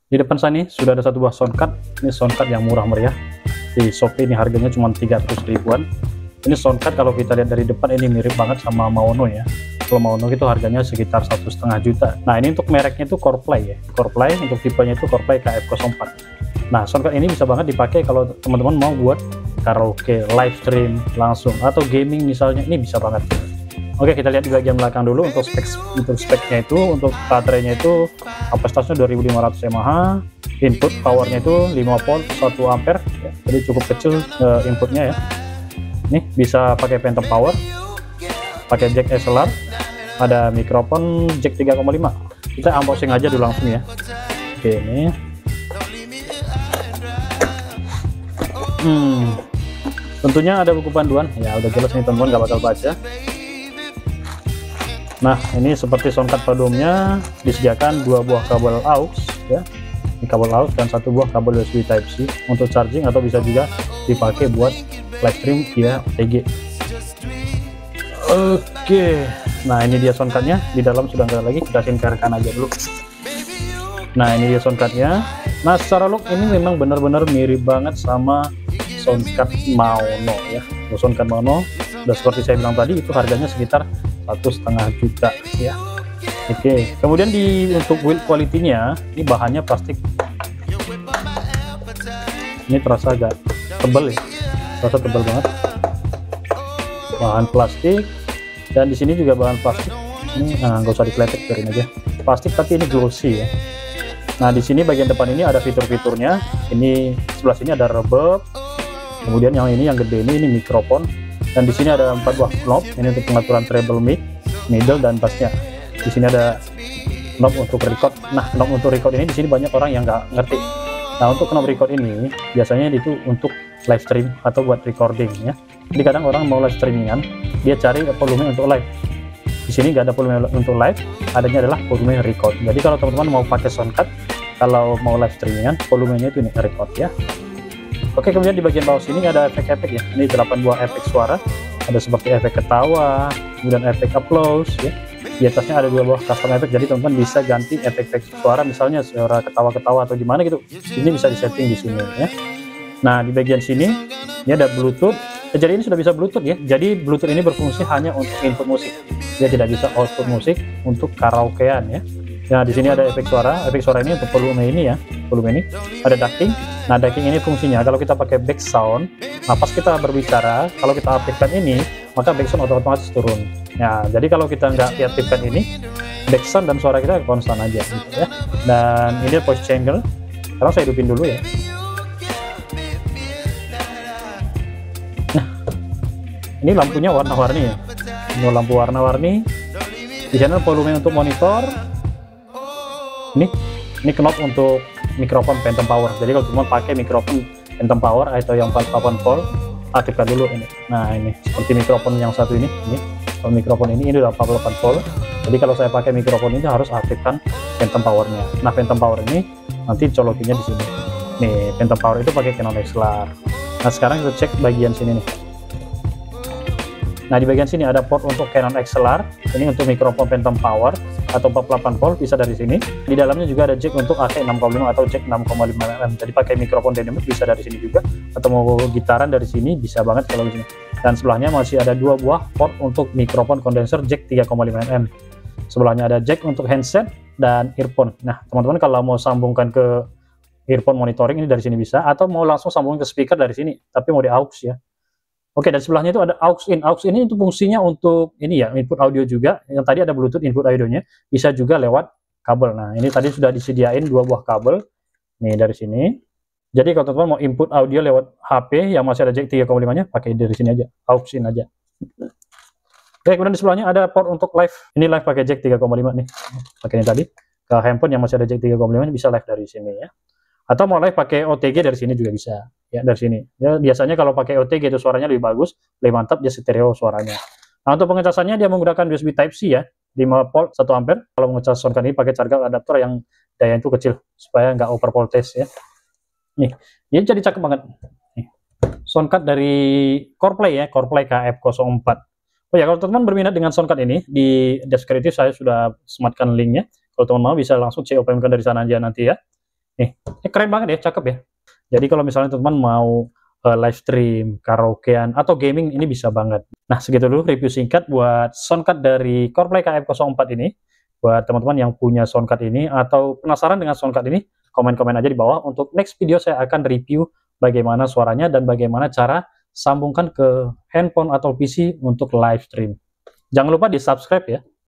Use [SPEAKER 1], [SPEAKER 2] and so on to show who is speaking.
[SPEAKER 1] Di depan saya nih sudah ada satu buah soundcard. Ini soundcard yang murah meriah di Shopee, ini harganya cuma 300 ribuan. Ini soundcard kalau kita lihat dari depan ini mirip banget sama Maono ya. Kalau Maono itu harganya sekitar 1,5 juta. Nah ini untuk mereknya itu CorePlay ya. CorePlay untuk tipenya itu CorePlay KF04. Nah soundcard ini bisa banget dipakai kalau teman-teman mau buat karaoke, live stream langsung, atau gaming misalnya, ini bisa banget. Oke, kita lihat di bagian belakang dulu untuk speknya itu. Untuk baterainya itu kapasitasnya 2500 mAh, input powernya itu 5 volt 1 ampere ya, jadi cukup kecil inputnya ya. Nih bisa pakai phantom power, pakai jack XLR, ada mikrofon jack 3,5. Kita unboxing aja dulu langsung ya. Oke, ini tentunya ada buku panduan ya, udah jelas nih teman-teman, nggak bakal baca. Nah ini seperti soundcard pada umumnya disediakan 2 buah kabel aux ya, ini kabel aux dan 1 buah kabel USB Type C untuk charging, atau bisa juga dipakai buat live stream via OTG. Oke, nah ini dia soundcardnya, di dalam sudah nggak lagi, kita singkarkan aja dulu. Nah ini dia soundcardnya. Nah secara look ini memang benar-benar mirip banget sama soundcard Maono ya. Soundcard Maono udah seperti saya bilang tadi, itu harganya sekitar 1,5 juta ya. Oke, kemudian untuk build quality-nya, ini bahannya plastik. Ini terasa agak tebal ya, terasa tebal banget. Bahan plastik, dan di sini juga bahan plastik. Ini nggak usah dikletek, biarin aja. Plastik tapi ini glossy ya. Nah di sini bagian depan ini ada fitur-fiturnya. Ini sebelah sini ada reverb. Kemudian yang ini yang gede ini mikrofon. Dan di sini ada 4 buah knob, ini untuk pengaturan treble, mic, middle, dan bassnya. Di sini ada knob untuk record. Nah, knob untuk record ini di sini banyak orang yang nggak ngerti. Nah, untuk knob record ini biasanya itu untuk live stream atau buat recording ya. Jadi kadang orang mau live streamingan, dia cari volume untuk live. Di sini nggak ada volume untuk live, adanya adalah volume record. Jadi kalau teman-teman mau pakai soundcard, kalau mau live streamingan, volumenya itu ini record ya. Oke, kemudian di bagian bawah sini ada efek-efek ya. Ini 8 buah efek suara. Ada seperti efek ketawa, kemudian efek applause ya. Di atasnya ada 2 buah custom efek. Jadi teman-teman bisa ganti efek-efek suara, misalnya suara ketawa-ketawa atau gimana gitu. Ini bisa disetting di sini ya. Nah, di bagian sini ini ada Bluetooth. Jadi ini sudah bisa Bluetooth ya. Jadi Bluetooth ini berfungsi hanya untuk input musik. Dia tidak bisa output musik untuk karaokean ya. Nah, di sini ada efek suara. Efek suara ini untuk volume ini ya. Volume ini ada ducking. Nah, ducking ini fungsinya kalau kita pakai back sound, nah pas kita berbicara, kalau kita aktifkan ini, maka back sound otomatis turun. Nah, jadi kalau kita nggak aktifkan ini, back sound dan suara kita konstan aja gitu ya. Dan ini voice changer. Sekarang saya hidupin dulu ya. Nah, ini lampunya warna-warni ya. Ini lampu warna-warni. Di sana volume untuk monitor. Ini knob untuk mikrofon phantom power. Jadi kalau teman pakai mikrofon phantom power atau yang 48 volt, aktifkan dulu ini. Nah ini seperti mikrofon yang satu ini kalau mikrofon ini udah 48 volt. Jadi kalau saya pakai mikrofon ini harus aktifkan phantom powernya. Nah phantom power ini nanti colokinnya di sini. Nih phantom power itu pakai Canon XLR. Nah sekarang kita cek bagian sini nih. Nah di bagian sini ada port untuk Canon XLR. Ini untuk mikrofon phantom power atau 48 volt, bisa dari sini. Di dalamnya juga ada jack untuk AK6,5 atau jack 6,5 mm. Jadi pakai mikrofon dynamic bisa dari sini juga, atau mau gitaran dari sini bisa banget kalau di sini. Dan sebelahnya masih ada 2 buah port untuk mikrofon kondenser jack 3,5 mm. Sebelahnya ada jack untuk handset dan earphone. Nah teman-teman kalau mau sambungkan ke earphone monitoring ini dari sini bisa, atau mau langsung sambungin ke speaker dari sini, tapi mau di aux ya. Oke, dan sebelahnya itu ada aux in. Aux ini itu fungsinya untuk ini ya, input audio juga. Yang tadi ada Bluetooth input audionya, bisa juga lewat kabel. Nah, ini tadi sudah disediain 2 buah kabel. Nih dari sini. Jadi kalau teman-teman mau input audio lewat HP yang masih ada jack 3,5-nya, pakai dari sini aja, aux in aja. Oke, kemudian di sebelahnya ada port untuk live. Ini live pakai jack 3,5 nih. Pakai ini tadi. Ke handphone yang masih ada jack 3,5 bisa live dari sini ya. Atau mau live pakai OTG dari sini juga bisa ya, dari sini ya. Biasanya kalau pakai OTG itu suaranya lebih bagus, lebih mantap, dia stereo suaranya. Nah untuk pengecasannya dia menggunakan USB Type C ya, 5 volt 1 ampere. Kalau mengecas soundcard ini pakai charger adapter yang daya itu kecil supaya nggak over voltage ya. Nih ini jadi cakep banget nih. Soundcard dari CorePlay ya, CorePlay KF04. Oh ya, kalau teman-teman berminat dengan soundcard ini, di deskripsi saya sudah sematkan linknya. Kalau teman mau bisa langsung COPM dari sana aja nanti ya. Nih, keren banget ya, cakep ya. Jadi kalau misalnya teman-teman mau live stream, karaokean, atau gaming, ini bisa banget. Nah, segitu dulu review singkat buat soundcard dari CorePlay KF04 ini. Buat teman-teman yang punya soundcard ini, atau penasaran dengan soundcard ini, komen-komen aja di bawah. Untuk next video saya akan review bagaimana suaranya dan bagaimana cara sambungkan ke handphone atau PC untuk live stream. Jangan lupa di subscribe ya.